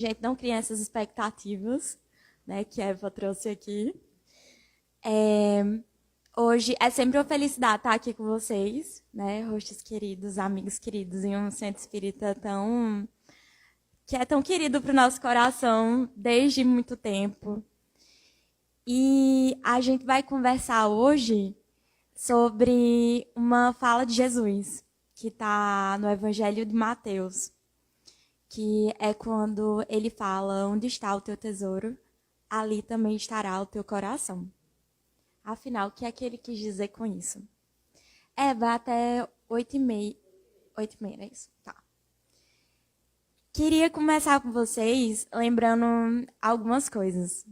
Gente, não criem essas expectativas, né, que a Eva trouxe aqui. Hoje é sempre uma felicidade estar aqui com vocês, né, rostos queridos, amigos queridos, em um centro espírita que é tão querido para o nosso coração desde muito tempo. E a gente vai conversar hoje sobre uma fala de Jesus, que está no Evangelho de Mateus, que é quando ele fala: onde está o teu tesouro, ali também estará o teu coração. Afinal, o que é que ele quis dizer com isso? Vai até 8h30. 8h30, não é isso? Tá. Queria começar com vocês lembrando algumas coisas.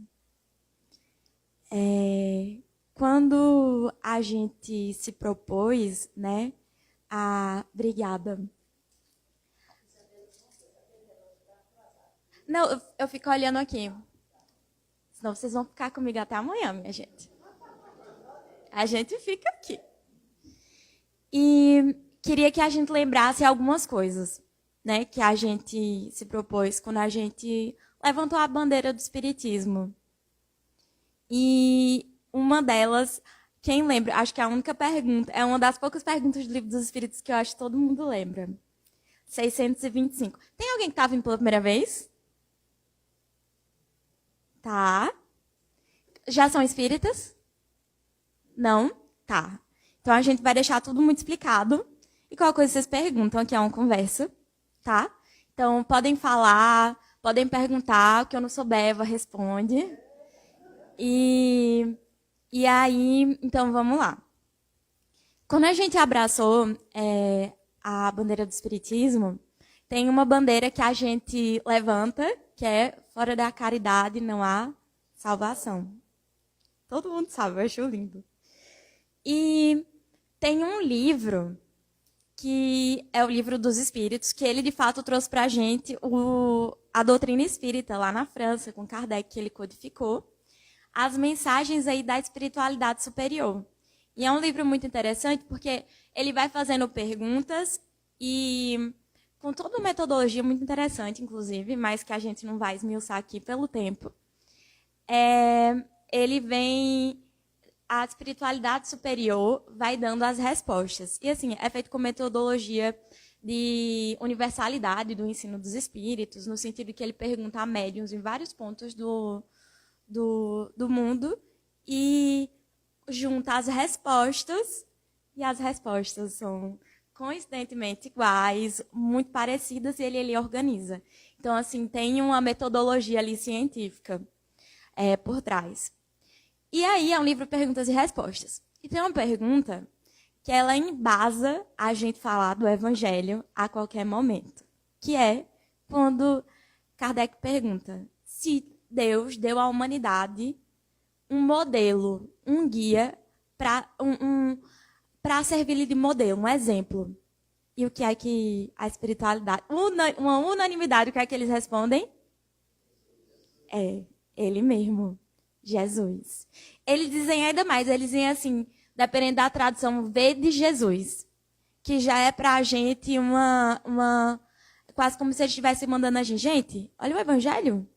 Quando a gente se propôs, né, Obrigada. Não, eu fico olhando aqui. Senão vocês vão ficar comigo até amanhã, minha gente. A gente fica aqui. E queria que a gente lembrasse algumas coisas, né, que a gente se propôs quando a gente levantou a bandeira do Espiritismo. E uma delas, quem lembra? Acho que a única pergunta, é uma das poucas perguntas do Livro dos Espíritos que eu acho que todo mundo lembra. 625. Tem alguém que está vindo pela primeira vez? Tá. Já são espíritas? Não? Tá. Então a gente vai deixar tudo muito explicado. E qualquer coisa vocês perguntam, aqui é uma conversa, tá? Então podem falar, podem perguntar, o que eu não souber, Eva responde. E aí, então vamos lá. Quando a gente abraçou a bandeira do Espiritismo, tem uma bandeira que a gente levanta, que é: fora da caridade não há salvação. Todo mundo sabe, eu acho lindo. E tem um livro, que é o Livro dos Espíritos, que ele, de fato, trouxe para a gente a doutrina espírita, lá na França, com Kardec, que ele codificou as mensagens aí da espiritualidade superior. E é um livro muito interessante, porque ele vai fazendo perguntas e com toda uma metodologia muito interessante, inclusive, mas que a gente não vai esmiuçar aqui pelo tempo. Ele vem... A espiritualidade superior vai dando as respostas. E, assim, é feito com metodologia de universalidade do ensino dos espíritos, no sentido que ele pergunta a médiuns em vários pontos do mundo e junta as respostas, e as respostas são coincidentemente iguais, muito parecidas, e ele organiza. Então, assim, tem uma metodologia ali científica por trás. E aí é um livro de perguntas e respostas. E tem uma pergunta que ela embasa a gente falar do Evangelho a qualquer momento, que é quando Kardec pergunta se Deus deu à humanidade um modelo, um guia para servir de modelo, um exemplo. E o que é que a espiritualidade... uma unanimidade, o que é que eles respondem? É ele mesmo. Jesus. Eles dizem ainda mais, eles dizem assim, dependendo da tradução, vê de Jesus, que já é pra gente quase como se ele estivesse mandando a gente, olha o Evangelho.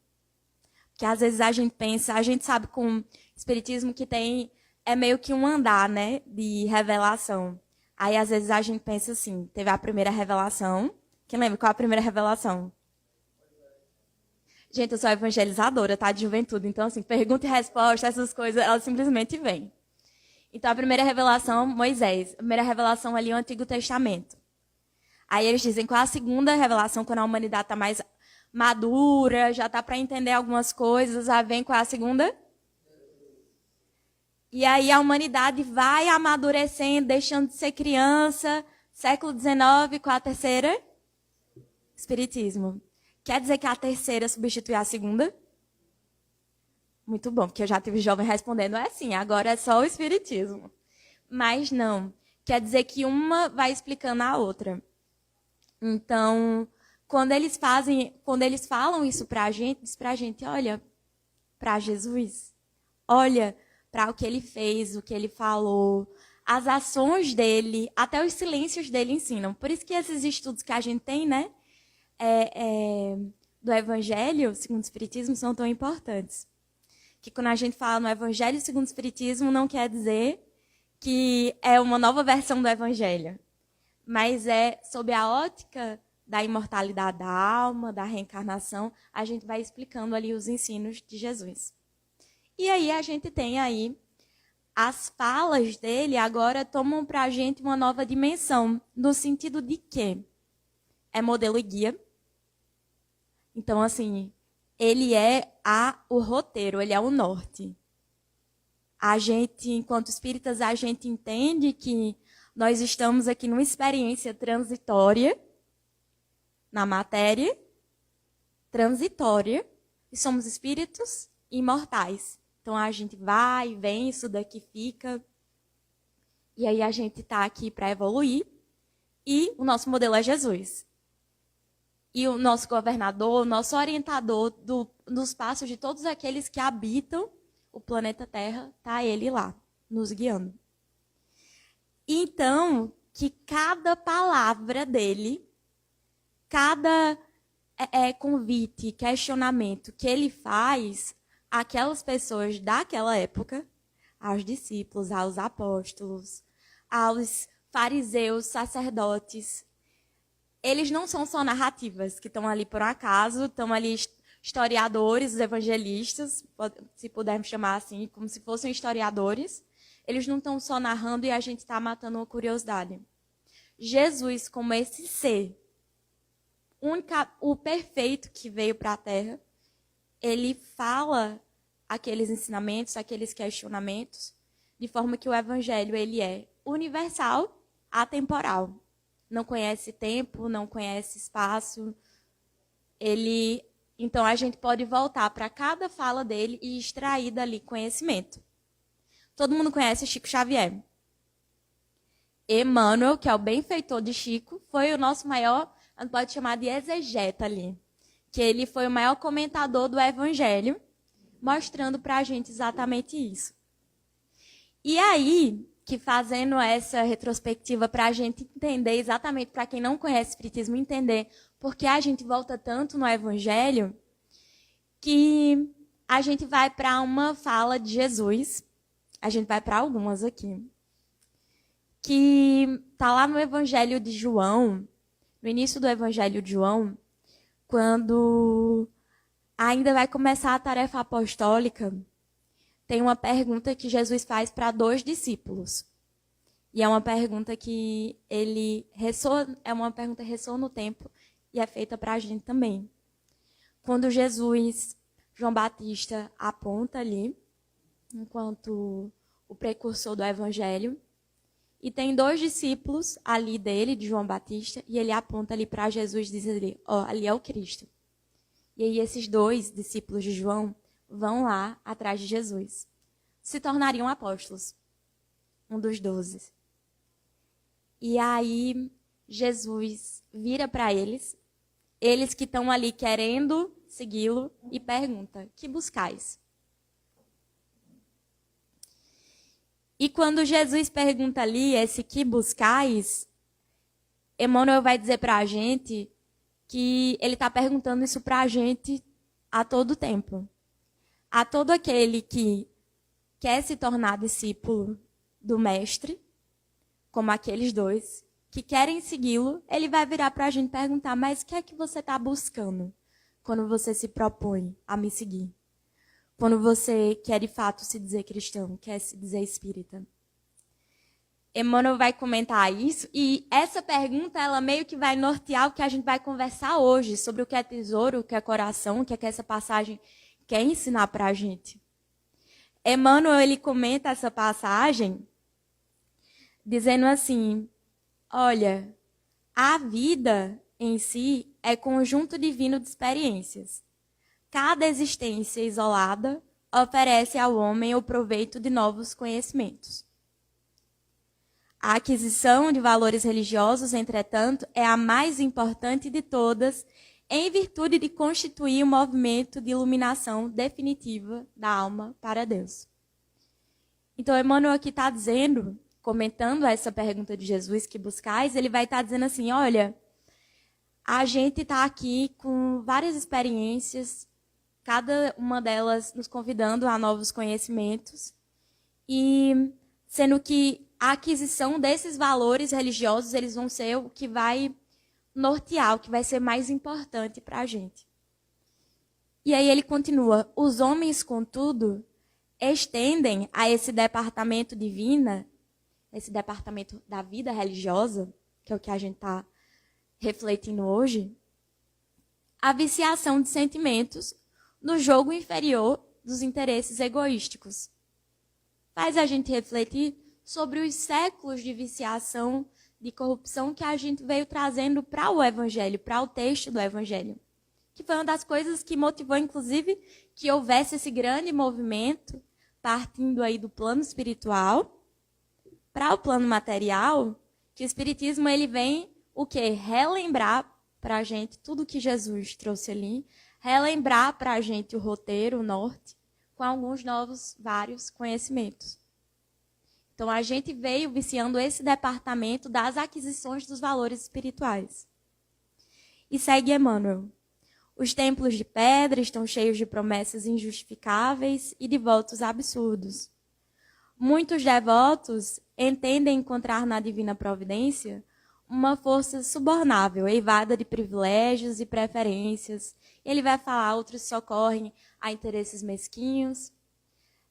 Que às vezes a gente pensa, a gente sabe com o Espiritismo que é meio que um andar, né, de revelação. Aí às vezes a gente pensa assim, teve a primeira revelação. Quem lembra qual é a primeira revelação? Gente, eu sou evangelizadora, tá? De juventude. Então, assim, pergunta e resposta, essas coisas, elas simplesmente vêm. Então, a primeira revelação, Moisés. A primeira revelação ali, o Antigo Testamento. Aí eles dizem qual é a segunda revelação, quando a humanidade está mais madura, já está para entender algumas coisas. Aí vem qual é a segunda? E aí a humanidade vai amadurecendo, deixando de ser criança. Século XIX, qual é a terceira? Espiritismo. Quer dizer que a terceira substitui a segunda? Muito bom, porque eu já tive jovem respondendo, é assim, agora é só o Espiritismo. Mas não. Quer dizer que uma vai explicando a outra. Então, quando eles falam isso pra gente, diz pra gente, olha para Jesus, olha para o que ele fez, o que ele falou, as ações dele, até os silêncios dele ensinam. Por isso que esses estudos que a gente tem, né? do Evangelho segundo o Espiritismo são tão importantes. Que quando a gente fala no Evangelho segundo o Espiritismo, não quer dizer que é uma nova versão do Evangelho, mas é sob a ótica da imortalidade da alma, da reencarnação, a gente vai explicando ali os ensinos de Jesus. E aí a gente tem aí as falas dele agora tomam para a gente uma nova dimensão, no sentido de que é modelo e guia. Então, assim, ele é o roteiro, ele é o norte. A gente, enquanto espíritas, a gente entende que nós estamos aqui numa experiência transitória, na matéria, transitória, e somos espíritos imortais. Então, a gente vai, vem, isso daqui fica. E aí, a gente está aqui para evoluir. E o nosso modelo é Jesus. E o nosso governador, o nosso orientador dos passos de todos aqueles que habitam o planeta Terra, está ele lá, nos guiando. Então, que cada palavra dele, cada convite, questionamento que ele faz àquelas pessoas daquela época, aos discípulos, aos apóstolos, aos fariseus, sacerdotes, eles não são só narrativas que estão ali por um acaso, estão ali historiadores, evangelistas, se pudermos chamar assim, como se fossem historiadores. Eles não estão só narrando e a gente está matando a curiosidade. Jesus, como esse ser, o perfeito que veio para a Terra, ele fala aqueles ensinamentos, aqueles questionamentos, de forma que o Evangelho ele é universal, atemporal. Não conhece tempo, não conhece espaço. Então, a gente pode voltar para cada fala dele e extrair dali conhecimento. Todo mundo conhece Chico Xavier. Emmanuel, que é o benfeitor de Chico, foi o nosso maior, a gente pode chamar de exegeta ali. Que ele foi o maior comentador do Evangelho, mostrando para a gente exatamente isso. E aí, que fazendo essa retrospectiva para a gente entender exatamente, para quem não conhece o Espiritismo, entender por que a gente volta tanto no Evangelho, que a gente vai para uma fala de Jesus, a gente vai para algumas aqui, que está lá no Evangelho de João, no início do Evangelho de João, quando ainda vai começar a tarefa apostólica, tem uma pergunta que Jesus faz para 2 discípulos. E é uma pergunta que ressoa no tempo e é feita para a gente também. Quando João Batista aponta ali, enquanto o precursor do Evangelho, e tem 2 discípulos ali dele, de João Batista, e ele aponta ali para Jesus e diz ali, ali é o Cristo. E aí esses 2 discípulos de João vão lá atrás de Jesus. Se tornariam apóstolos. Um dos 12. E aí Jesus vira para eles que estão ali querendo segui-lo, e pergunta, que buscais? E quando Jesus pergunta ali esse que buscais, Emmanuel vai dizer para a gente que ele está perguntando isso para a gente a todo tempo. A todo aquele que quer se tornar discípulo do Mestre, como aqueles 2, que querem segui-lo, ele vai virar para a gente perguntar, mas o que é que você está buscando quando você se propõe a me seguir? Quando você quer de fato se dizer cristão, quer se dizer espírita? Emmanuel vai comentar isso, e essa pergunta, ela meio que vai nortear o que a gente vai conversar hoje, sobre o que é tesouro, o que é coração, o que é que essa passagem quer ensinar para a gente. Emmanuel, ele comenta essa passagem dizendo assim, olha, a vida em si é conjunto divino de experiências. Cada existência isolada oferece ao homem o proveito de novos conhecimentos. A aquisição de valores religiosos, entretanto, é a mais importante de todas, em virtude de constituir um movimento de iluminação definitiva da alma para Deus. Então, Emmanuel aqui está dizendo, comentando essa pergunta de Jesus, que buscais, ele vai estar dizendo assim, olha, A gente está aqui com várias experiências, cada uma delas nos convidando a novos conhecimentos, e sendo que a aquisição desses valores religiosos, eles vão ser o que vai nortear, o que vai ser mais importante para a gente. E aí ele continua: os homens, contudo, estendem a esse departamento divino, esse departamento da vida religiosa, que é o que a gente está refletindo hoje, a viciação de sentimentos no jogo inferior dos interesses egoísticos. Faz a gente refletir sobre os séculos de viciação, de corrupção que a gente veio trazendo para o Evangelho, para o texto do Evangelho. Que foi uma das coisas que motivou, inclusive, que houvesse esse grande movimento, partindo aí do plano espiritual para o plano material, que o Espiritismo ele vem o quê? Relembrar para a gente tudo que Jesus trouxe ali, relembrar para a gente o roteiro, o norte, com alguns novos, vários conhecimentos. Então, a gente veio viciando esse departamento das aquisições dos valores espirituais. E segue Emmanuel. Os templos de pedra estão cheios de promessas injustificáveis e de votos absurdos. Muitos devotos entendem encontrar na divina providência uma força subornável, eivada de privilégios e preferências. Ele vai falar, outros socorrem a interesses mesquinhos.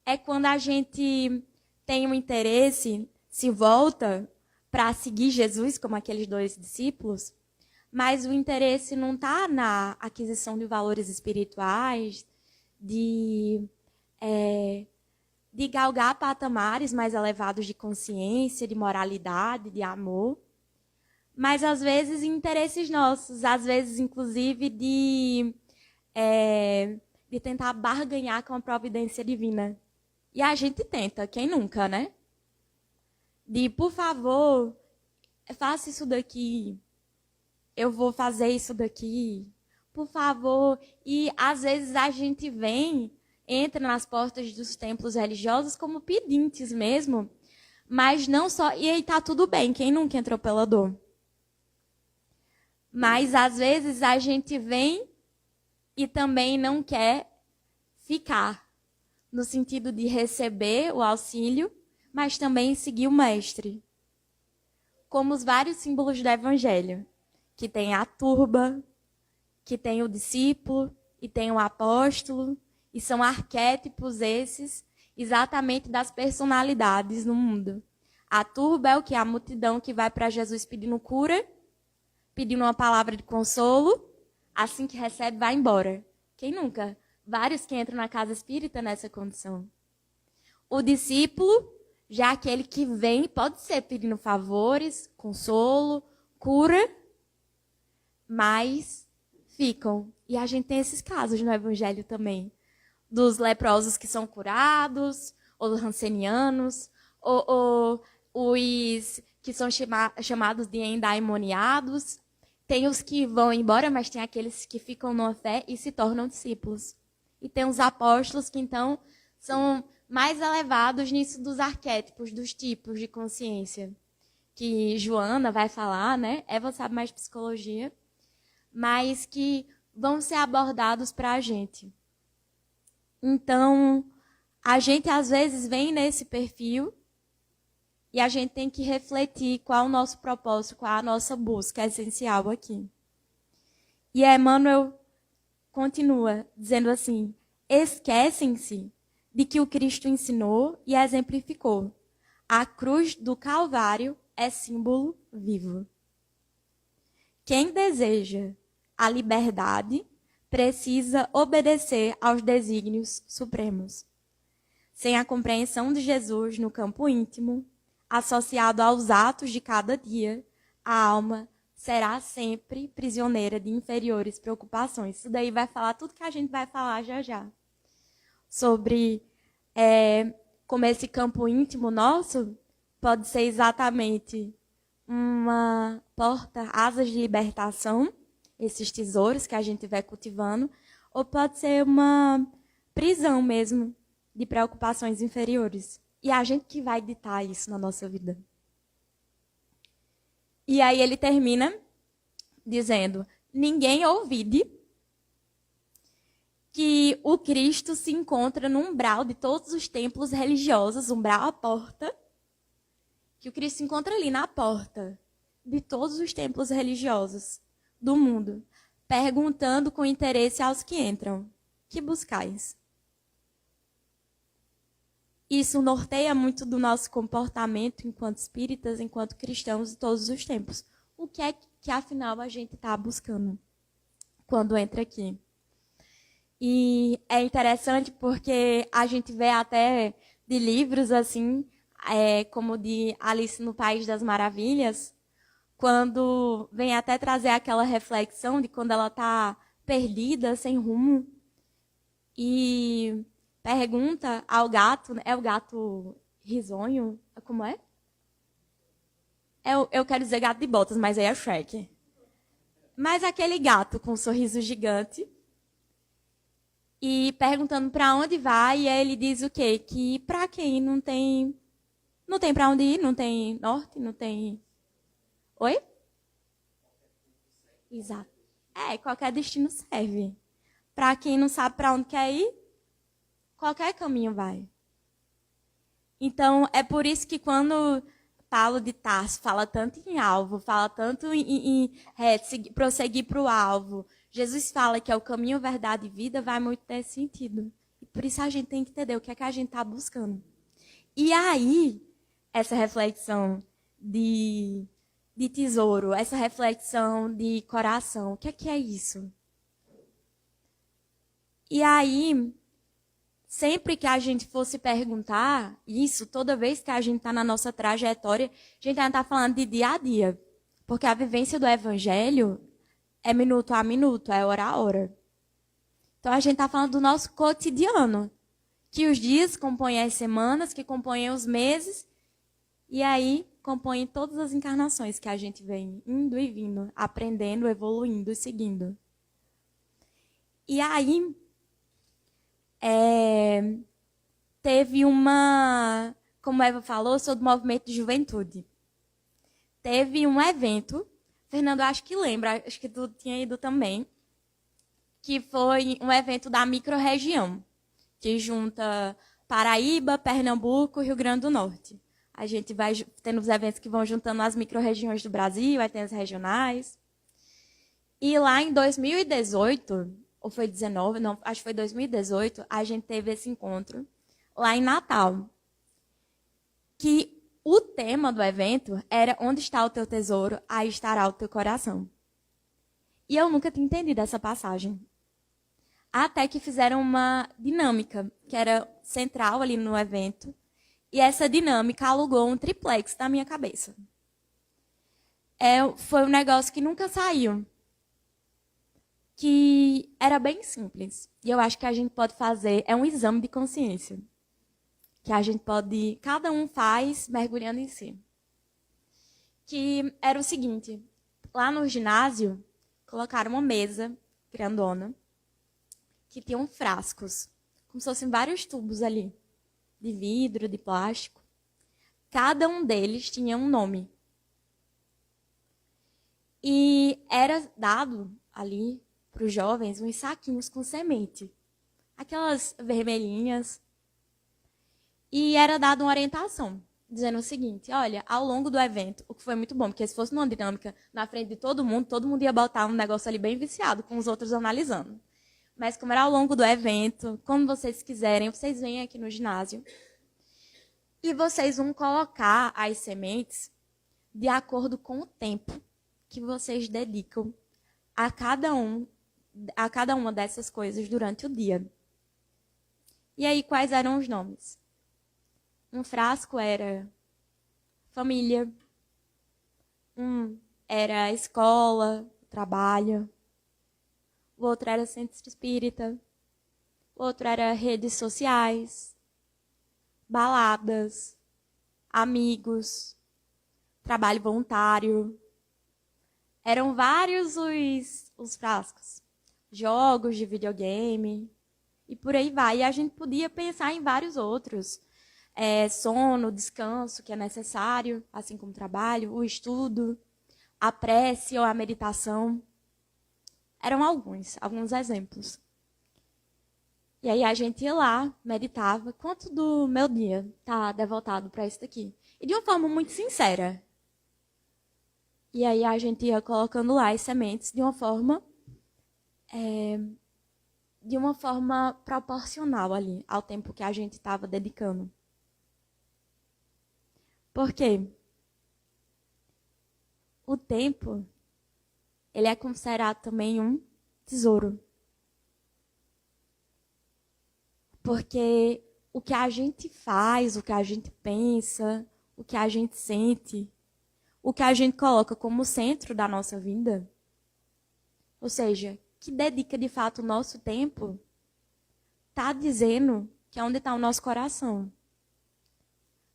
É quando a gente tem um interesse, se volta para seguir Jesus, como aqueles 2 discípulos, mas o interesse não está na aquisição de valores espirituais, de galgar patamares mais elevados de consciência, de moralidade, de amor, mas às vezes interesses nossos, às vezes inclusive de tentar barganhar com a providência divina. E a gente tenta, quem nunca, né? De, por favor, faça isso daqui, eu vou fazer isso daqui, por favor. E às vezes a gente entra nas portas dos templos religiosos como pedintes mesmo, mas não só, e aí tá tudo bem, quem nunca entrou pela dor? Mas às vezes a gente vem e também não quer ficar, no sentido de receber o auxílio, mas também seguir o mestre. Como os vários símbolos do Evangelho, que tem a turba, que tem o discípulo e tem o apóstolo, e são arquétipos esses, exatamente das personalidades no mundo. A turba é o que? A multidão que vai para Jesus pedindo cura, pedindo uma palavra de consolo, assim que recebe, vai embora. Quem nunca? Vários que entram na casa espírita nessa condição. O discípulo, já aquele que vem, pode ser pedindo favores, consolo, cura, mas ficam. E a gente tem esses casos no Evangelho também. Dos leprosos que são curados, ou dos rancenianos, ou os que são chamados de endaimoniados. Tem os que vão embora, mas tem aqueles que ficam numa fé e se tornam discípulos. E tem os apóstolos que, então, são mais elevados nisso dos arquétipos, dos tipos de consciência. Que Joana vai falar, né? Eva sabe mais psicologia. Mas que vão ser abordados para a gente. Então, a gente às vezes vem nesse perfil e a gente tem que refletir qual é o nosso propósito, qual é a nossa busca essencial aqui. E Emmanuel continua dizendo assim: esquecem-se de que o Cristo ensinou e exemplificou. A cruz do Calvário é símbolo vivo. Quem deseja a liberdade precisa obedecer aos desígnios supremos. Sem a compreensão de Jesus no campo íntimo, associado aos atos de cada dia, a alma será sempre prisioneira de inferiores preocupações. Isso daí vai falar tudo que a gente vai falar já já. Sobre como esse campo íntimo nosso pode ser exatamente uma porta, asas de libertação, esses tesouros que a gente vai cultivando, ou pode ser uma prisão mesmo de preocupações inferiores. E é a gente que vai ditar isso na nossa vida. E aí ele termina dizendo: ninguém ouvide que o Cristo se encontra no umbral de todos os templos religiosos, umbral à porta, que o Cristo se encontra ali na porta de todos os templos religiosos do mundo, perguntando com interesse aos que entram: que buscais? Isso norteia muito do nosso comportamento enquanto espíritas, enquanto cristãos de todos os tempos. O que é que afinal a gente está buscando quando entra aqui? E é interessante porque a gente vê até de livros assim, como de Alice no País das Maravilhas, quando vem até trazer aquela reflexão de quando ela está perdida, sem rumo, e pergunta ao gato, é o gato risonho? Como é? Eu quero dizer gato de botas, mas aí é Shrek. Mas aquele gato com um sorriso gigante, e perguntando para onde vai, e aí ele diz o quê? Que para quem não tem para onde ir, não tem norte, não tem... Oi? Exato. Qualquer destino serve. Para quem não sabe para onde quer ir, qualquer caminho vai. Então, é por isso que quando Paulo de Tarso fala tanto em alvo, fala tanto em prosseguir para o alvo, Jesus fala que é o caminho, verdade e vida, vai muito nesse sentido. E por isso a gente tem que entender o que é que a gente está buscando. E aí, essa reflexão de tesouro, essa reflexão de coração, o que é isso? E aí, sempre que a gente fosse perguntar isso, toda vez que a gente está na nossa trajetória, a gente ainda está falando de dia a dia. Porque a vivência do evangelho é minuto a minuto, é hora a hora. Então a gente está falando do nosso cotidiano. Que os dias compõem as semanas, que compõem os meses, e aí compõem todas as encarnações que a gente vem indo e vindo, aprendendo, evoluindo e seguindo. E aí, teve uma, como a Eva falou, eu sou do movimento de juventude. Teve um evento, Fernando, acho que lembra, acho que tu tinha ido também, que foi um evento da microrregião, que junta Paraíba, Pernambuco e Rio Grande do Norte. A gente vai tendo os eventos que vão juntando as microrregiões do Brasil, aí tem as regionais. E lá em 2018, ou foi 19, não, acho que foi 2018, a gente teve esse encontro lá em Natal. Que o tema do evento era onde está o teu tesouro, aí estará o teu coração. E eu nunca tinha entendido essa passagem. Até que fizeram uma dinâmica, que era central ali no evento. E essa dinâmica alugou um triplex na minha cabeça. Foi um negócio que nunca saiu. Que era bem simples. E eu acho que a gente pode fazer, é um exame de consciência. Que a gente pode, cada um faz mergulhando em si. Que era o seguinte, lá no ginásio, colocaram uma mesa grandona, que tinham frascos, como se fossem vários tubos ali, de vidro, de plástico. Cada um deles tinha um nome. E era dado ali para os jovens uns saquinhos com semente. Aquelas vermelhinhas. E era dada uma orientação, dizendo o seguinte, olha, ao longo do evento, o que foi muito bom, porque se fosse numa dinâmica na frente de todo mundo ia botar um negócio ali bem viciado, com os outros analisando. Mas como era ao longo do evento, como vocês quiserem, vocês vêm aqui no ginásio e vocês vão colocar as sementes de acordo com o tempo que vocês dedicam a cada uma dessas coisas durante o dia. E aí, quais eram os nomes? Um frasco era família, era escola, trabalho, o outro era centro espírita, o outro era redes sociais, baladas, amigos, trabalho voluntário. Eram vários os frascos, jogos de videogame, e por aí vai. E a gente podia pensar em vários outros. Sono, descanso, que é necessário, assim como trabalho, o estudo, a prece ou a meditação. Eram alguns exemplos. E aí a gente ia lá, meditava, quanto do meu dia está devotado para isso daqui? E de uma forma muito sincera. E aí a gente ia colocando lá as sementes de uma forma proporcional ali ao tempo que a gente estava dedicando. Por quê? O tempo, ele é considerado também um tesouro. Porque o que a gente faz, o que a gente pensa, o que a gente sente, o que a gente coloca como centro da nossa vida, ou seja, que dedica de fato o nosso tempo, está dizendo que é onde está o nosso coração.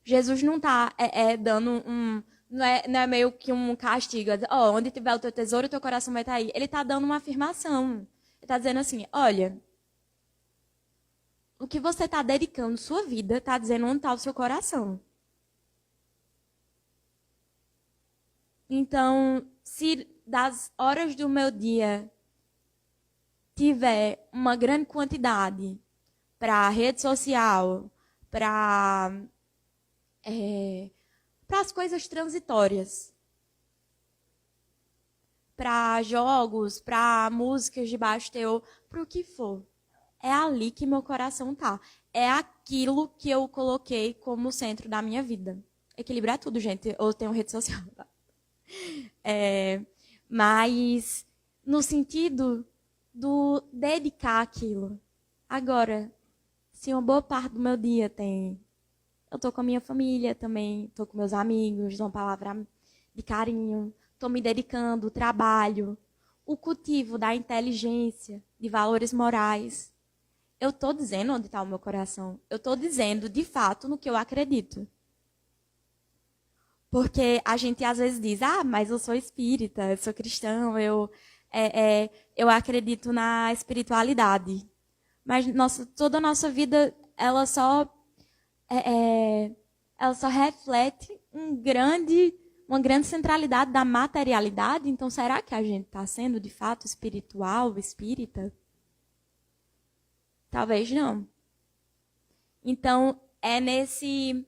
Jesus não está dando um... Não é meio que um castigo. Onde tiver o teu tesouro, o teu coração vai estar aí. Ele está dando uma afirmação. Ele está dizendo assim, olha, o que você está dedicando sua vida está dizendo onde está o seu coração. Então, se das horas do meu dia tiver uma grande quantidade para rede social, para as coisas transitórias, para jogos, para músicas de baixo teor, para o que for. É ali que meu coração tá. É aquilo que eu coloquei como centro da minha vida. Equilibrar é tudo, gente. Eu tenho rede social. Tá? Mas no sentido do dedicar aquilo. Agora, se uma boa parte do meu dia tem... Eu estou com a minha família também, estou com meus amigos, dou uma palavra de carinho, estou me dedicando, trabalho, o cultivo da inteligência, de valores morais. Eu estou dizendo onde está o meu coração. Eu estou dizendo, de fato, no que eu acredito. Porque a gente às vezes diz, mas eu sou espírita, eu sou cristão, eu acredito na espiritualidade. Mas toda a nossa vida, ela só reflete uma grande centralidade da materialidade. Então, será que a gente está sendo, de fato, espiritual, espírita? Talvez não. Então, é nesse,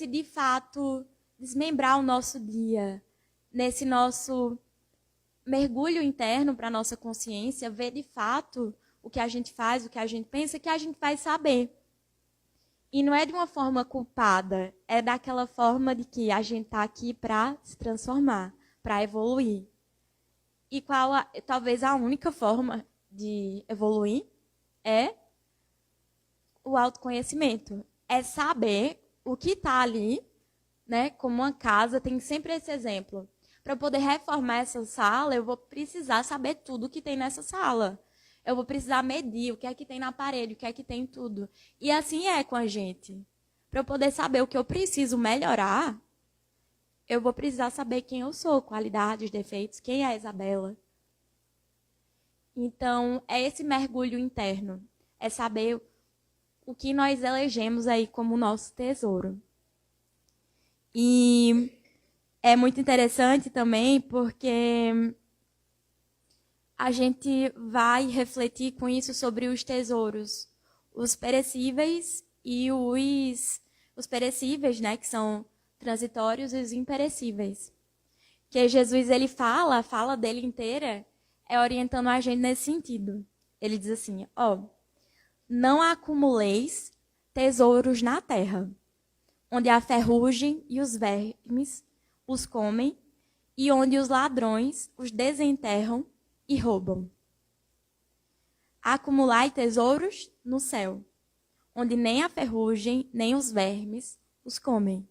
de fato, desmembrar o nosso dia, nesse nosso mergulho interno para a nossa consciência, ver, de fato, o que a gente faz, o que a gente pensa, que a gente vai saber. E não é de uma forma culpada, é daquela forma de que a gente está aqui para se transformar, para evoluir. E talvez a única forma de evoluir é o autoconhecimento. É saber o que está ali, né? Como uma casa, tem sempre esse exemplo. Para eu poder reformar essa sala, eu vou precisar saber tudo que tem nessa sala. Eu vou precisar medir o que é que tem na parede, o que é que tem tudo. E assim é com a gente. Para eu poder saber o que eu preciso melhorar, eu vou precisar saber quem eu sou, qualidades, defeitos, quem é a Isabela. Então, é esse mergulho interno. É saber o que nós elegemos aí como nosso tesouro. E é muito interessante também porque a gente vai refletir com isso sobre os tesouros, os perecíveis e os perecíveis, né, que são transitórios, e os imperecíveis. Que Jesus, ele a fala dele inteira é orientando a gente nesse sentido. Ele diz assim, não acumuleis tesouros na terra, onde a ferrugem e os vermes os comem, e onde os ladrões os desenterram e roubam. Acumulai tesouros no céu, onde nem a ferrugem, nem os vermes os comem.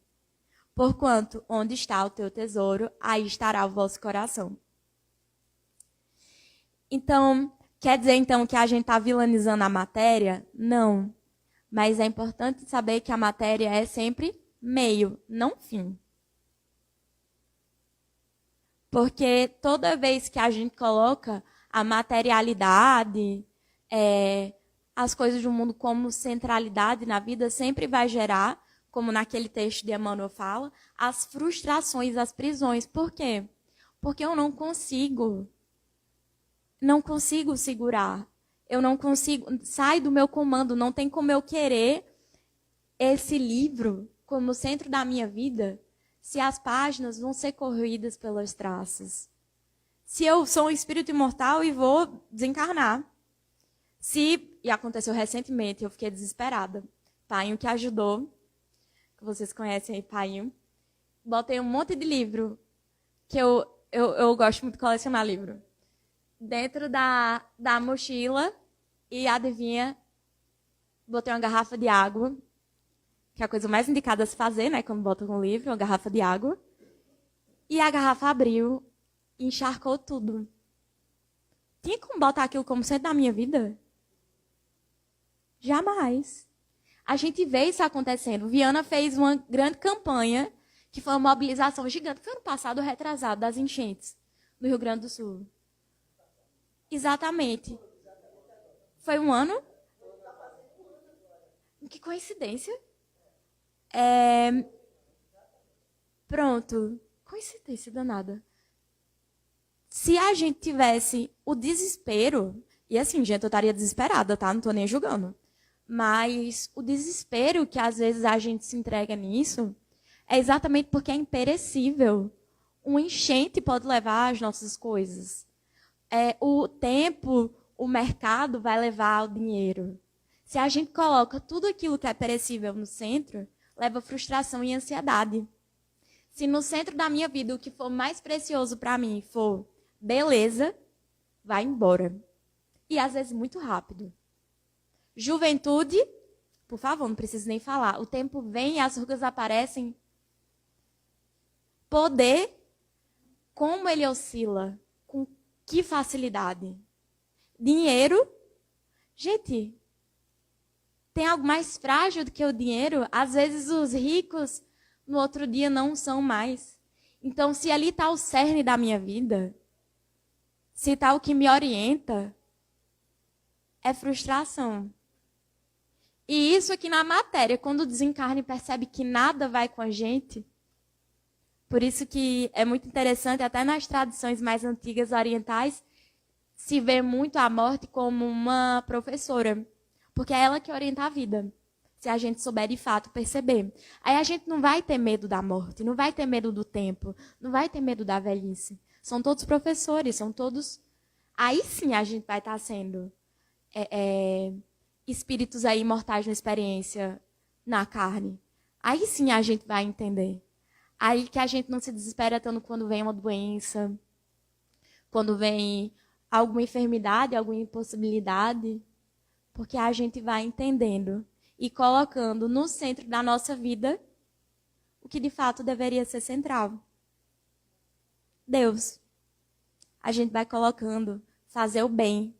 Porquanto, onde está o teu tesouro, aí estará o vosso coração. Então, quer dizer então que a gente está vilanizando a matéria? Não. Mas é importante saber que a matéria é sempre meio, não fim. Porque toda vez que a gente coloca a materialidade, as coisas do mundo como centralidade na vida, sempre vai gerar, como naquele texto de Emmanuel fala, as frustrações, as prisões. Por quê? Porque eu não consigo não consigo segurar. Eu não consigo, sai do meu comando, não tem como eu querer esse livro como centro da minha vida se as páginas vão ser corroídas pelos traços. Se eu sou um espírito imortal e vou desencarnar. E aconteceu recentemente, eu fiquei desesperada. Painho que ajudou, que vocês conhecem aí, Painho. Botei um monte de livro, que eu gosto muito de colecionar livro, dentro da mochila e, adivinha, botei uma garrafa de água, que é a coisa mais indicada a se fazer, né, quando bota um livro, uma garrafa de água. E a garrafa abriu e encharcou tudo. Tinha como botar aquilo como centro da minha vida? Jamais. A gente vê isso acontecendo. Viana fez uma grande campanha, que foi uma mobilização gigante. Foi ano passado, retrasado, das enchentes no Rio Grande do Sul. Exatamente. Foi um ano? Que coincidência. Pronto. Coincidência danada. Se a gente tivesse o desespero... E assim, gente, eu estaria desesperada, tá? Não tô nem julgando. Mas o desespero que às vezes a gente se entrega nisso é exatamente porque é imperecível. Um enchente pode levar as nossas coisas. O tempo, o mercado vai levar o dinheiro. Se a gente coloca tudo aquilo que é perecível no centro, leva frustração e ansiedade. Se no centro da minha vida o que for mais precioso para mim for beleza, vai embora. E às vezes muito rápido. Juventude, por favor, não preciso nem falar. O tempo vem e as rugas aparecem. Poder, como ele oscila, com que facilidade. Dinheiro, gente, tem algo mais frágil do que o dinheiro? Às vezes os ricos, no outro dia, não são mais. Então, se ali está o cerne da minha vida, se está o que me orienta, é frustração. E isso aqui na matéria, quando desencarna e percebe que nada vai com a gente, por isso que é muito interessante, até nas tradições mais antigas orientais, se vê muito a morte como uma professora, porque é ela que orienta a vida, se a gente souber de fato perceber. Aí a gente não vai ter medo da morte, não vai ter medo do tempo, não vai ter medo da velhice. São todos professores, são todos... Aí sim a gente vai estar sendo... espíritos aí imortais na experiência, na carne. Aí sim a gente vai entender. Aí que a gente não se desespera tanto quando vem uma doença, quando vem alguma enfermidade, alguma impossibilidade, porque a gente vai entendendo e colocando no centro da nossa vida o que de fato deveria ser central. Deus. A gente vai colocando fazer o bem.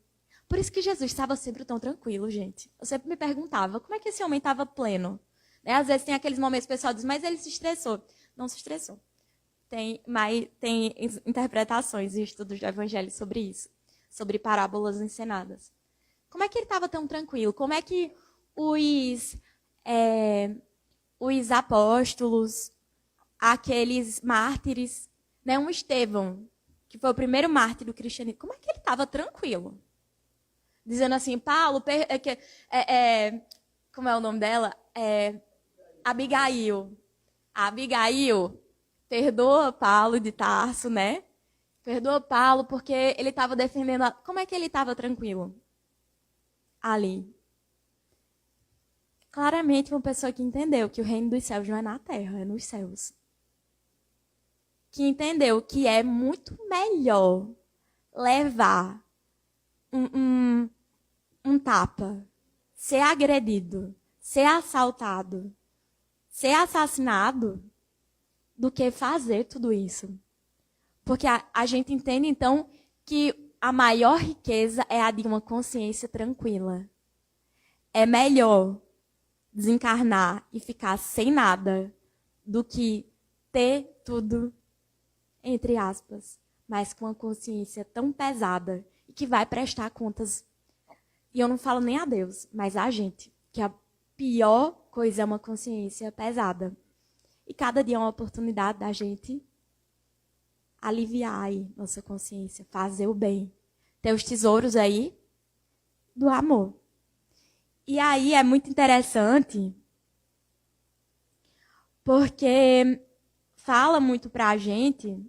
Por isso que Jesus estava sempre tão tranquilo, gente. Eu sempre me perguntava, como é que esse homem estava pleno? Né? Às vezes tem aqueles momentos que o pessoal diz, mas ele se estressou. Não se estressou. Tem interpretações e estudos do Evangelho sobre isso. Sobre parábolas encenadas. Como é que ele estava tão tranquilo? Como é que os apóstolos, aqueles mártires, né? Um Estevão, que foi o primeiro mártir do cristianismo, como é que ele estava tranquilo? Dizendo assim, Paulo, como é o nome dela? Abigail. Abigail perdoa Paulo de Tarso, né? Perdoa Paulo porque ele estava defendendo... Como é que ele estava tranquilo? Ali. Claramente uma pessoa que entendeu que o reino dos céus não é na terra, é nos céus. Que entendeu que é muito melhor levar um tapa, ser agredido, ser assaltado, ser assassinado, do que fazer tudo isso. Porque a gente entende, então, que a maior riqueza é a de uma consciência tranquila. É melhor desencarnar e ficar sem nada do que ter tudo, entre aspas, mas com uma consciência tão pesada e que vai prestar contas. E eu não falo nem a Deus, mas a gente, que a pior coisa é uma consciência pesada. E cada dia é uma oportunidade da gente aliviar aí nossa consciência, fazer o bem, teus tesouros aí do amor. E aí é muito interessante, porque fala muito pra gente,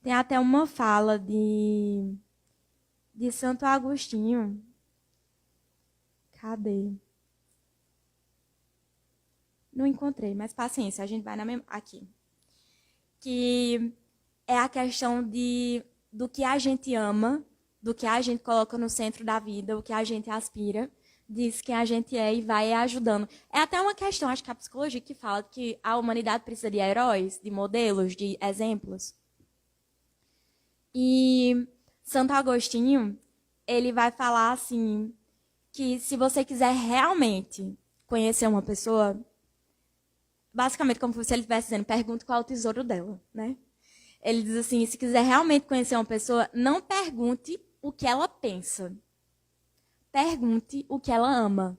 tem até uma fala de Santo Agostinho. Cadê? Não encontrei, mas paciência, a gente vai aqui. Que é a questão do que a gente ama, do que a gente coloca no centro da vida, o que a gente aspira, diz quem a gente é e vai ajudando. É até uma questão, acho que a psicologia que fala que a humanidade precisa de heróis, de modelos, de exemplos. E Santo Agostinho, ele vai falar assim, que se você quiser realmente conhecer uma pessoa, basicamente como se ele estivesse dizendo, pergunte qual é o tesouro dela, né? Ele diz assim, se quiser realmente conhecer uma pessoa, não pergunte o que ela pensa. Pergunte o que ela ama.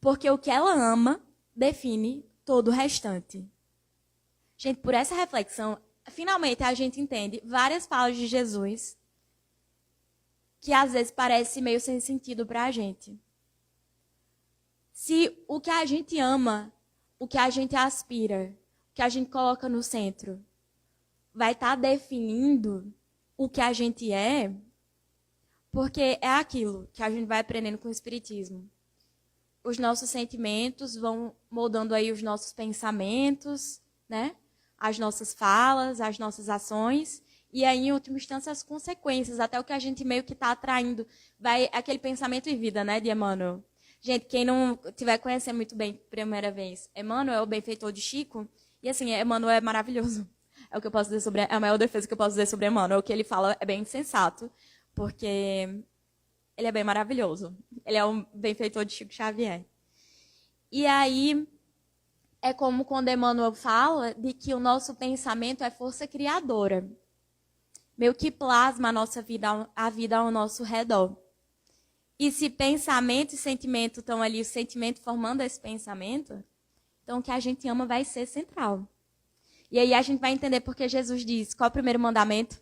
Porque o que ela ama define todo o restante. Gente, por essa reflexão, finalmente a gente entende várias falas de Jesus que às vezes parece meio sem sentido para a gente. Se o que a gente ama, o que a gente aspira, o que a gente coloca no centro, vai estar definindo o que a gente é, porque é aquilo que a gente vai aprendendo com o Espiritismo. Os nossos sentimentos vão moldando aí os nossos pensamentos, né? As nossas falas, as nossas ações, e aí, em última instância, as consequências, até o que a gente meio que está atraindo. Vai aquele pensamento e vida, né, de Emmanuel. Gente, quem não tiver conhecendo muito bem primeira vez, Emmanuel é o benfeitor de Chico, e assim, Emmanuel é maravilhoso. É o que eu posso dizer sobre, é a maior defesa que eu posso dizer sobre Emmanuel. O que ele fala é bem sensato, porque ele é bem maravilhoso. Ele é um benfeitor de Chico Xavier. E aí, é como quando Emmanuel fala de que o nosso pensamento é força criadora. Meio que plasma a nossa vida, a vida ao nosso redor. E se pensamento e sentimento estão ali, o sentimento formando esse pensamento, então o que a gente ama vai ser central. E aí a gente vai entender porque Jesus diz, qual é o primeiro mandamento?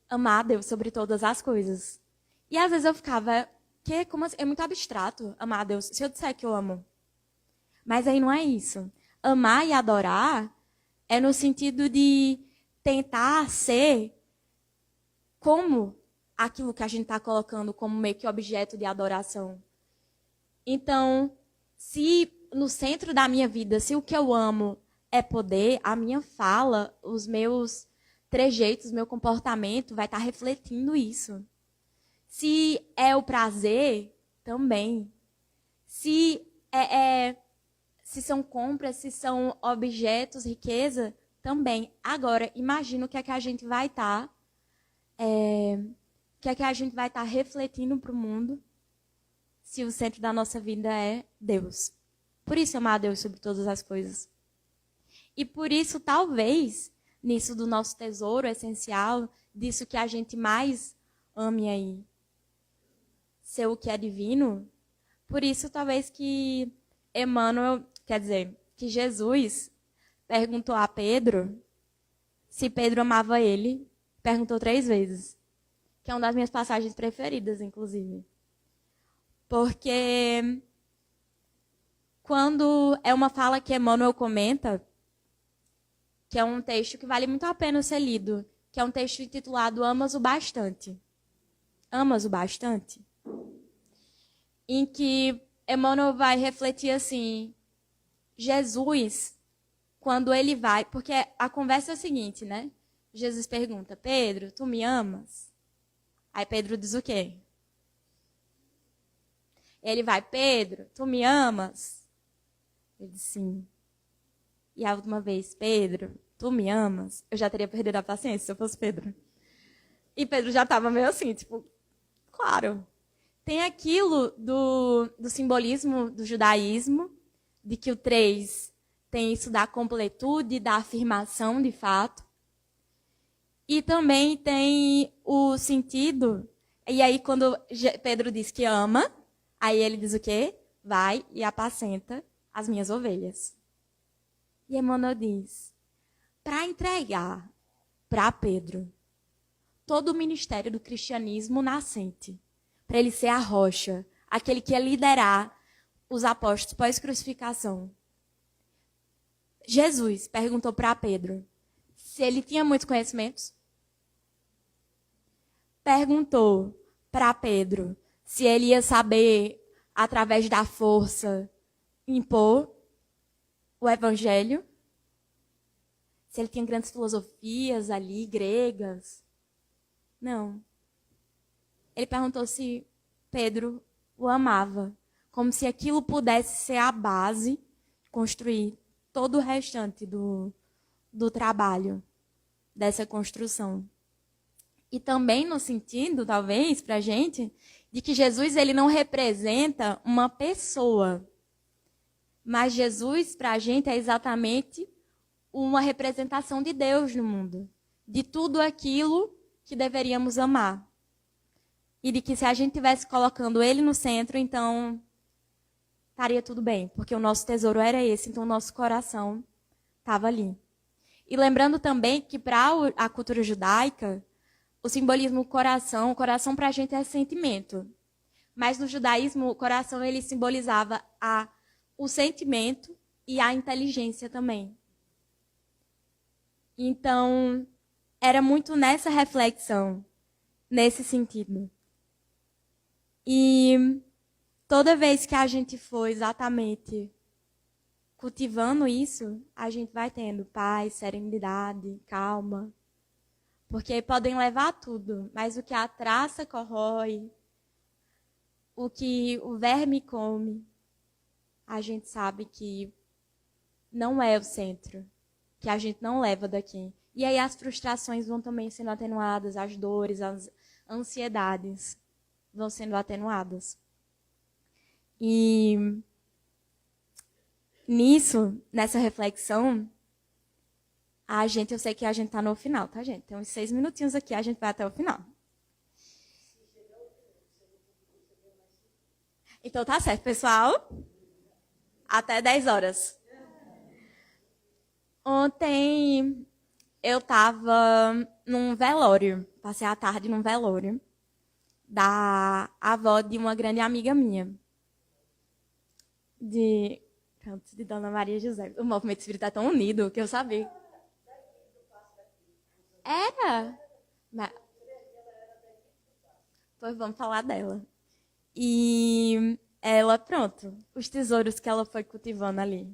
Amar a Deus sobre todas as coisas. E às vezes eu ficava, como assim? É muito abstrato amar a Deus. Se eu disser que eu amo. Mas aí não é isso. Amar e adorar é no sentido de tentar ser como aquilo que a gente está colocando como meio que objeto de adoração. Então, se no centro da minha vida, se o que eu amo é poder, a minha fala, os meus trejeitos, meu comportamento vai estar refletindo isso. Se é o prazer, também. Se se são compras, se são objetos, riqueza, também. Agora, imagina o que é que a gente vai estar, o que é que a gente vai estar refletindo para o mundo, se o centro da nossa vida é Deus. Por isso amar a Deus sobre todas as coisas. E por isso, talvez, nisso do nosso tesouro essencial, disso que a gente mais ame aí, ser o que é divino, por isso talvez que Emmanuel, quer dizer, que Jesus perguntou a Pedro se Pedro amava ele, perguntou 3 vezes, que é uma das minhas passagens preferidas, inclusive. Porque quando é uma fala que Emmanuel comenta, que é um texto que vale muito a pena ser lido, que é um texto intitulado Amas o Bastante. Amas o Bastante? Em que Emmanuel vai refletir assim, Jesus, quando ele vai, porque a conversa é a seguinte, né? Jesus pergunta, Pedro, tu me amas? Aí Pedro diz o quê? Ele vai, Pedro, tu me amas? Ele diz sim. E a última vez, Pedro, tu me amas? Eu já teria perdido a paciência se eu fosse Pedro. E Pedro já estava meio assim, tipo, claro. Tem aquilo do simbolismo do judaísmo, de que o 3 tem isso da completude, da afirmação de fato. E também tem o sentido, e aí quando Pedro diz que ama, aí ele diz o quê? Vai e apacenta as minhas ovelhas. E Emmanuel diz, para entregar para Pedro todo o ministério do cristianismo nascente, para ele ser a rocha, aquele que ia liderar os apóstolos pós-crucificação. Jesus perguntou para Pedro se ele tinha muitos conhecimentos. Perguntou para Pedro se ele ia saber, através da força, impor o evangelho. Se ele tinha grandes filosofias ali, gregas. Não. Ele perguntou se Pedro o amava, como se aquilo pudesse ser a base, construir todo o restante do trabalho, dessa construção. E também no sentido, talvez, para a gente, de que Jesus ele não representa uma pessoa, mas Jesus, para a gente, é exatamente uma representação de Deus no mundo, de tudo aquilo que deveríamos amar. E de que se a gente estivesse colocando ele no centro, então estaria tudo bem, porque o nosso tesouro era esse, então o nosso coração estava ali. E lembrando também que para a cultura judaica, o simbolismo do coração, o coração para a gente é sentimento. Mas no judaísmo, o coração ele simbolizava o sentimento e a inteligência também. Então, era muito nessa reflexão, nesse sentido. E toda vez que a gente for exatamente cultivando isso, a gente vai tendo paz, serenidade, calma. Porque podem levar tudo, mas o que a traça corrói, o que o verme come, a gente sabe que não é o centro, que a gente não leva daqui. E aí as frustrações vão também sendo atenuadas, as dores, as ansiedades vão sendo atenuadas. E nisso, nessa reflexão, eu sei que a gente tá no final, tá, gente? Tem uns 6 minutinhos aqui, a gente vai até o final. Então tá certo, pessoal. Até 10 horas. Ontem eu tava num velório, passei a tarde num velório da avó de uma grande amiga minha. De Dona Maria José. O movimento espírita é tão unido que eu sabia. Era? Mas... Pois vamos falar dela. E ela, pronto, os tesouros que ela foi cultivando ali.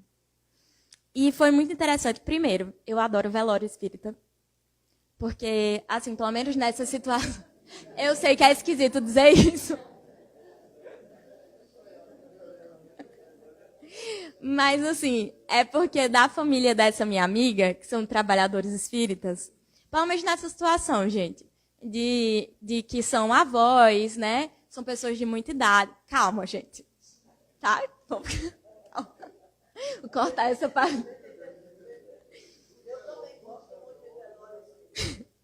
E foi muito interessante. Primeiro, eu adoro velório espírita. Porque, assim, pelo menos nessa situação... Eu sei que é esquisito dizer isso. Mas, assim, é porque da família dessa minha amiga, que são trabalhadores espíritas, pelo menos nessa situação, gente, de que são avós, né? São pessoas de muita idade. Calma, gente. Tá? Vou cortar essa parte.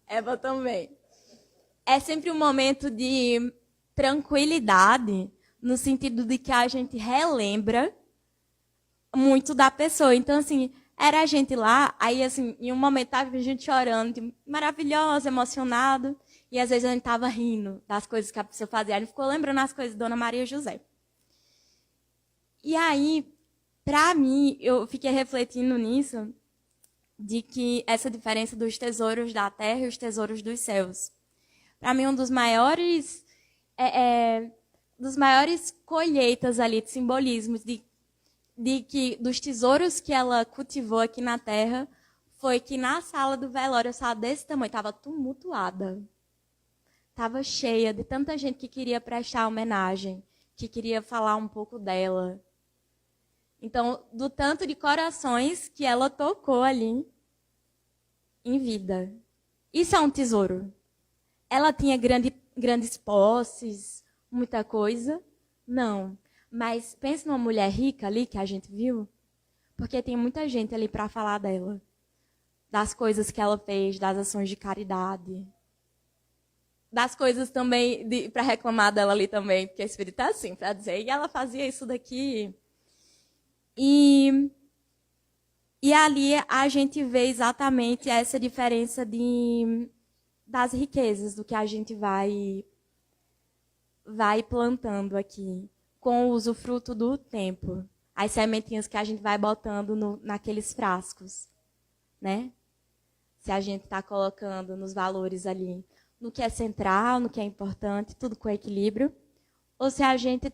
Eva também. É sempre um momento de tranquilidade, no sentido de que a gente relembra muito da pessoa. Então, assim, era a gente lá, aí, assim, em um momento tava a gente chorando, maravilhosa, emocionado, e às vezes a gente tava rindo das coisas que a pessoa fazia. A gente ficou lembrando as coisas de Dona Maria José. E aí, para mim, eu fiquei refletindo nisso, de que essa diferença dos tesouros da terra e os tesouros dos céus. Para mim, um dos maiores colheitas ali de simbolismos dos tesouros que ela cultivou aqui na terra foi que na sala do velório, a sala desse tamanho, estava tumultuada. Estava cheia de tanta gente que queria prestar homenagem, que queria falar um pouco dela. Então, do tanto de corações que ela tocou ali em vida. Isso é um tesouro. Ela tinha grandes posses, muita coisa? Não. Mas pense numa mulher rica ali que a gente viu, porque tem muita gente ali para falar dela, das coisas que ela fez, das ações de caridade, das coisas também para reclamar dela ali também, porque a espírita é assim, para dizer, e ela fazia isso daqui. E ali a gente vê exatamente essa diferença de das riquezas do que a gente vai plantando aqui, com o usufruto do tempo. As sementinhas que a gente vai botando naqueles frascos, né? Se a gente está colocando nos valores ali, no que é central, no que é importante, tudo com equilíbrio, ou se a gente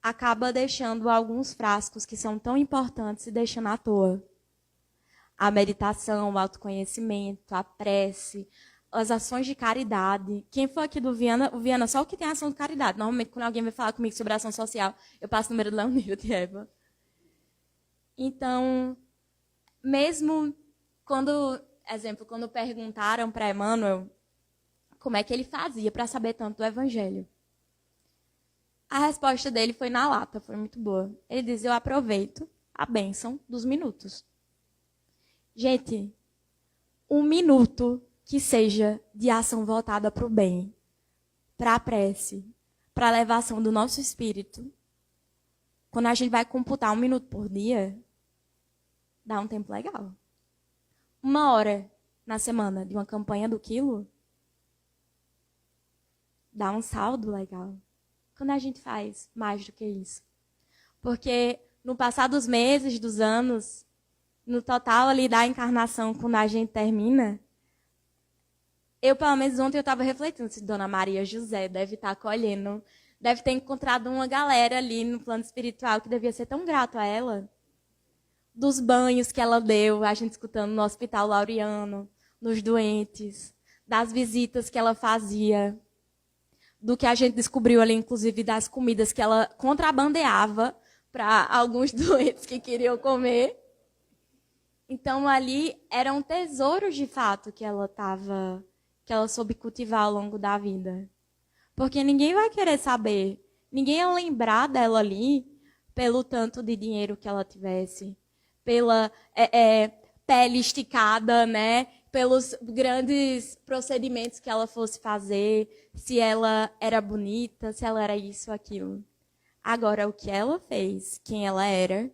acaba deixando alguns frascos que são tão importantes e deixando à toa. A meditação, o autoconhecimento, a prece, as ações de caridade. Quem for aqui do Viana, o Viana só o que tem ação de caridade. Normalmente, quando alguém vai falar comigo sobre ação social, eu passo o número do Leonil de Eva. Então, mesmo quando perguntaram para Emmanuel como é que ele fazia para saber tanto do Evangelho, a resposta dele foi na lata, foi muito boa. Ele diz, eu aproveito a bênção dos minutos. Gente, 1 minuto que seja de ação voltada para o bem, para a prece, para a elevação do nosso espírito, quando a gente vai computar 1 minuto por dia, dá um tempo legal. 1 hora na semana de uma campanha do quilo, dá um saldo legal. Quando a gente faz mais do que isso. Porque no passar dos meses, dos anos, no total ali da encarnação, quando a gente termina, eu, pelo menos ontem, eu estava refletindo se Dona Maria José deve estar colhendo, deve ter encontrado uma galera ali no plano espiritual que devia ser tão grato a ela, dos banhos que ela deu, a gente escutando no Hospital Laureano, nos doentes, das visitas que ela fazia, do que a gente descobriu ali, inclusive, das comidas que ela contrabandeava para alguns doentes que queriam comer. Então, ali eram tesouros, de fato, que ela soube cultivar ao longo da vida. Porque ninguém vai querer saber, ninguém ia lembrar dela ali pelo tanto de dinheiro que ela tivesse, pela pele esticada, né? Pelos grandes procedimentos que ela fosse fazer, se ela era bonita, se ela era isso ou aquilo. Agora, o que ela fez, quem ela era,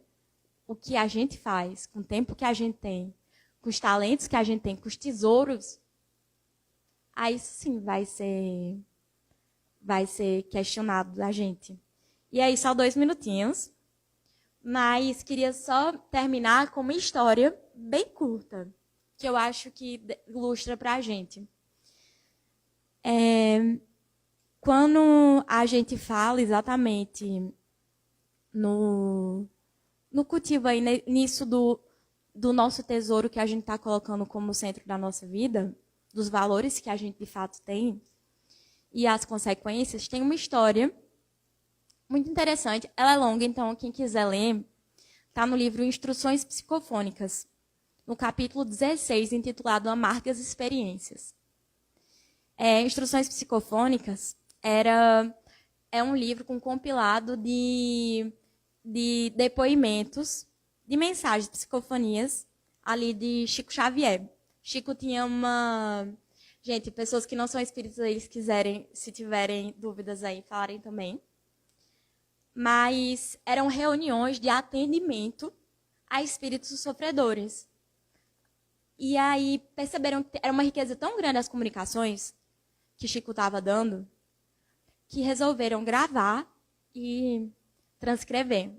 o que a gente faz, com o tempo que a gente tem, com os talentos que a gente tem, com os tesouros, aí sim vai ser questionado da gente. E aí, só 2 minutinhos, mas queria só terminar com uma história bem curta, que eu acho que ilustra para a gente. Quando a gente fala exatamente no cultivo aí, nisso do nosso tesouro que a gente está colocando como centro da nossa vida, dos valores que a gente de fato tem e as consequências, tem uma história muito interessante. Ela é longa, então quem quiser ler, está no livro Instruções Psicofônicas, no capítulo 16, intitulado Amargas Experiências. Instruções Psicofônicas é um livro com compilado de depoimentos, de mensagens, psicofonias, ali de Chico Xavier. Chico tinha Gente, pessoas que não são espíritas, eles quiserem, se tiverem dúvidas aí, falarem também. Mas eram reuniões de atendimento a espíritos sofredores. E aí perceberam que era uma riqueza tão grande as comunicações que Chico estava dando, que resolveram gravar e transcrever.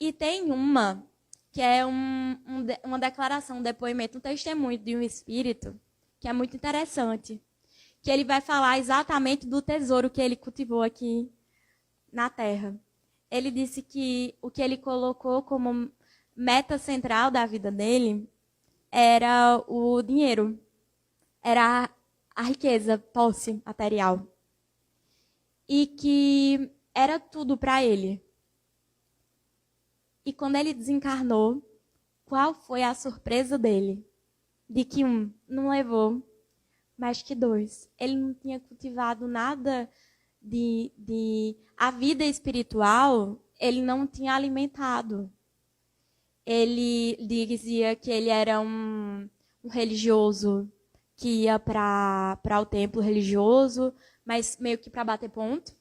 E tem uma que é uma declaração, um depoimento, um testemunho de um espírito, que é muito interessante, que ele vai falar exatamente do tesouro que ele cultivou aqui na Terra. Ele disse que o que ele colocou como meta central da vida dele era o dinheiro, era a riqueza, posse material. E que era tudo para ele. E quando ele desencarnou, qual foi a surpresa dele? De que não levou, mas que 2. Ele não tinha cultivado nada a vida espiritual, ele não tinha alimentado. Ele dizia que ele era um religioso que ia para o templo religioso, mas meio que para bater ponto.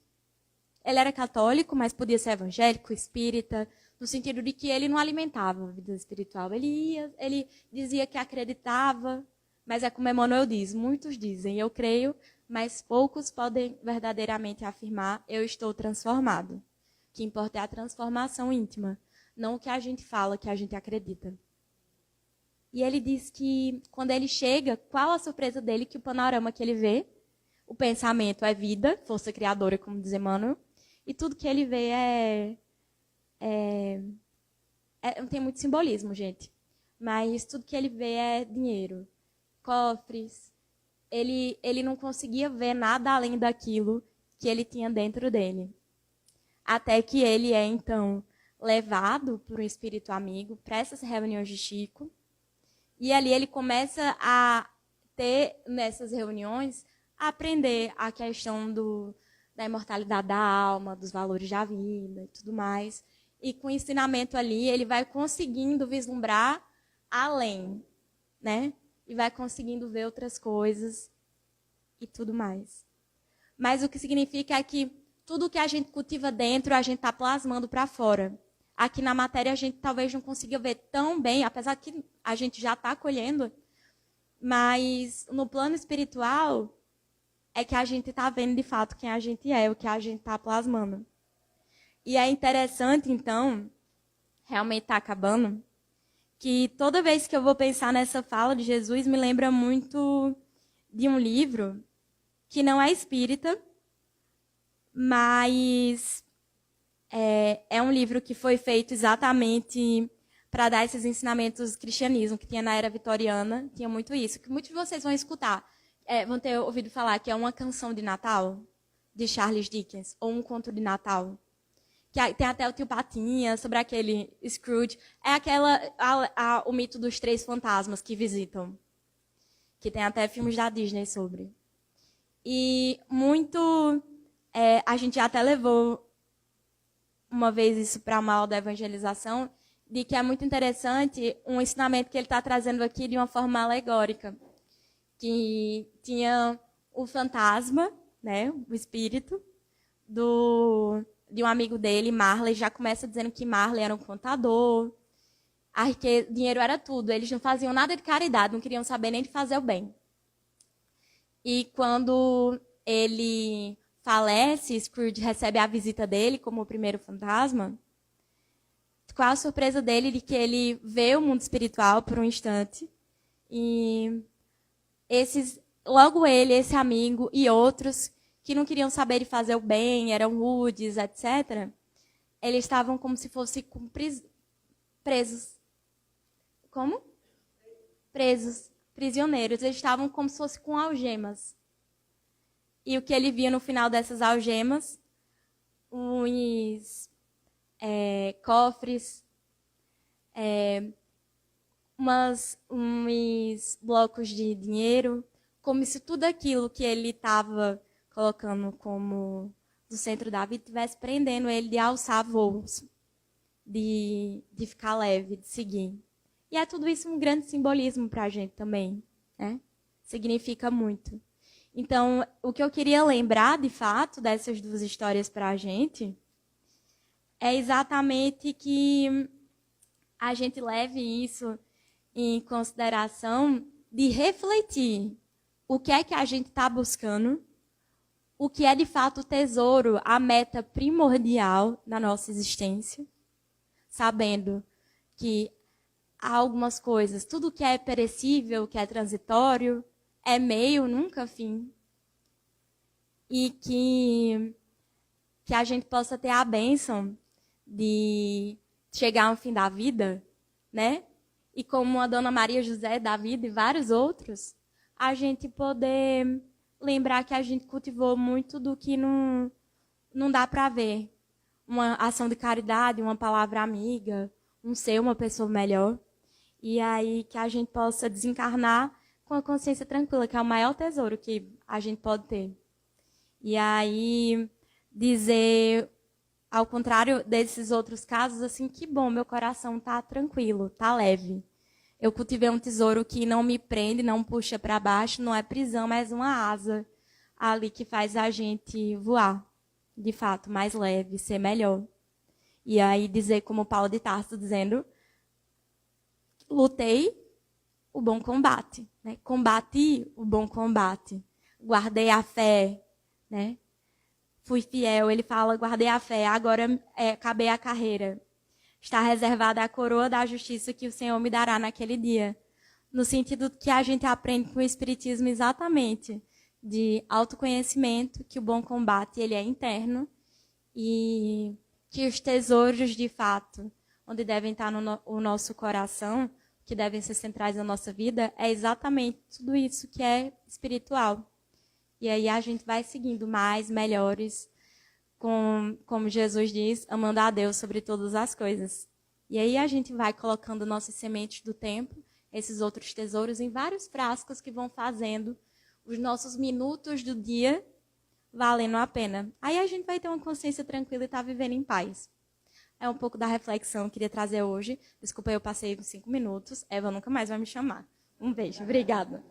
Ele era católico, mas podia ser evangélico, espírita, no sentido de que ele não alimentava a vida espiritual. Ele dizia que acreditava, Mas é como Emmanuel diz, muitos dizem, eu creio, mas poucos podem verdadeiramente afirmar, eu estou transformado. O que importa é a transformação íntima, não o que a gente fala, que a gente acredita. E ele diz que, quando ele chega, qual a surpresa dele? Que o panorama que ele vê, o pensamento é vida, força criadora, como diz Emmanuel, e tudo que ele vê não tem muito simbolismo, gente, mas tudo que ele vê é dinheiro, cofres. Ele não conseguia ver nada além daquilo que ele tinha dentro dele. Até que ele é, então, levado por um espírito amigo para essas reuniões de Chico. E ali ele começa a ter, nessas reuniões, a aprender a questão da imortalidade da alma, dos valores da vida e tudo mais. E com o ensinamento ali, ele vai conseguindo vislumbrar além, né? E vai conseguindo ver outras coisas e tudo mais. Mas o que significa é que tudo que a gente cultiva dentro, a gente está plasmando para fora. Aqui na matéria a gente talvez não consiga ver tão bem, apesar que a gente já está colhendo, mas no plano espiritual é que a gente está vendo de fato quem a gente é, o que a gente está plasmando. E é interessante, então, realmente está acabando, que toda vez que eu vou pensar nessa fala de Jesus, me lembra muito de um livro que não é espírita, mas é um livro que foi feito exatamente para dar esses ensinamentos do cristianismo, que tinha na era vitoriana, tinha muito isso, que muitos de vocês vão escutar, vão ter ouvido falar que é uma canção de Natal, de Charles Dickens, ou um conto de Natal. Que tem até o Tio Patinha, sobre aquele Scrooge. É o mito dos 3 fantasmas que visitam. Que tem até filmes da Disney sobre. E muito... a gente já até levou uma vez isso para uma aula da evangelização, de que é muito interessante um ensinamento que ele está trazendo aqui de uma forma alegórica. Que tinha o fantasma, né, o espírito, de um amigo dele, Marley, já começa dizendo que Marley era um contador, dinheiro era tudo, eles não faziam nada de caridade, não queriam saber nem de fazer o bem. E quando ele falece, Scrooge recebe a visita dele como o primeiro fantasma, qual a surpresa dele de que ele vê o mundo espiritual por um instante, e logo ele, esse amigo e outros que não queriam saber de fazer o bem, eram rudes, etc., eles estavam como se fossem presos. Como? Presos, prisioneiros. Eles estavam como se fossem com algemas. E o que ele via no final dessas algemas? Uns cofres, uns blocos de dinheiro, como se tudo aquilo que ele estava colocando como do centro da vida, estivesse prendendo ele de alçar voos, de ficar leve, de seguir. E é tudo isso um grande simbolismo para a gente também, né? Significa muito. Então, o que eu queria lembrar, de fato, dessas 2 histórias para a gente, é exatamente que a gente leve isso em consideração de refletir o que é que a gente está buscando, o que é de fato o tesouro, a meta primordial da nossa existência, sabendo que há algumas coisas, tudo que é perecível, que é transitório, é meio, nunca fim. E que a gente possa ter a bênção de chegar ao fim da vida, né? E como a Dona Maria José da vida e vários outros, a gente poder lembrar que a gente cultivou muito do que não dá para ver. Uma ação de caridade, uma palavra amiga, um ser uma pessoa melhor. E aí que a gente possa desencarnar com a consciência tranquila, que é o maior tesouro que a gente pode ter. E aí dizer, ao contrário desses outros casos, assim, que bom, meu coração está tranquilo, está leve. Eu cultivei um tesouro que não me prende, não puxa para baixo, não é prisão, mas uma asa ali que faz a gente voar, de fato, mais leve, ser melhor. E aí dizer, como Paulo de Tarso dizendo, lutei o bom combate, né? Combati o bom combate, guardei a fé, né? Fui fiel. Ele fala, guardei a fé, agora acabei a carreira. Está reservada a coroa da justiça que o Senhor me dará naquele dia. No sentido que a gente aprende com o Espiritismo exatamente, de autoconhecimento, que o bom combate ele é interno e que os tesouros, de fato, onde devem estar o nosso coração, que devem ser centrais na nossa vida, é exatamente tudo isso que é espiritual. E aí a gente vai seguindo mais, melhores, como Jesus diz, amando a Deus sobre todas as coisas. E aí a gente vai colocando nossas sementes do tempo, esses outros tesouros, em vários frascos que vão fazendo os nossos minutos do dia valendo a pena. Aí a gente vai ter uma consciência tranquila e estar vivendo em paz. É um pouco da reflexão que eu queria trazer hoje. Desculpa, eu passei 5 minutos. Eva nunca mais vai me chamar. Um beijo. Obrigada.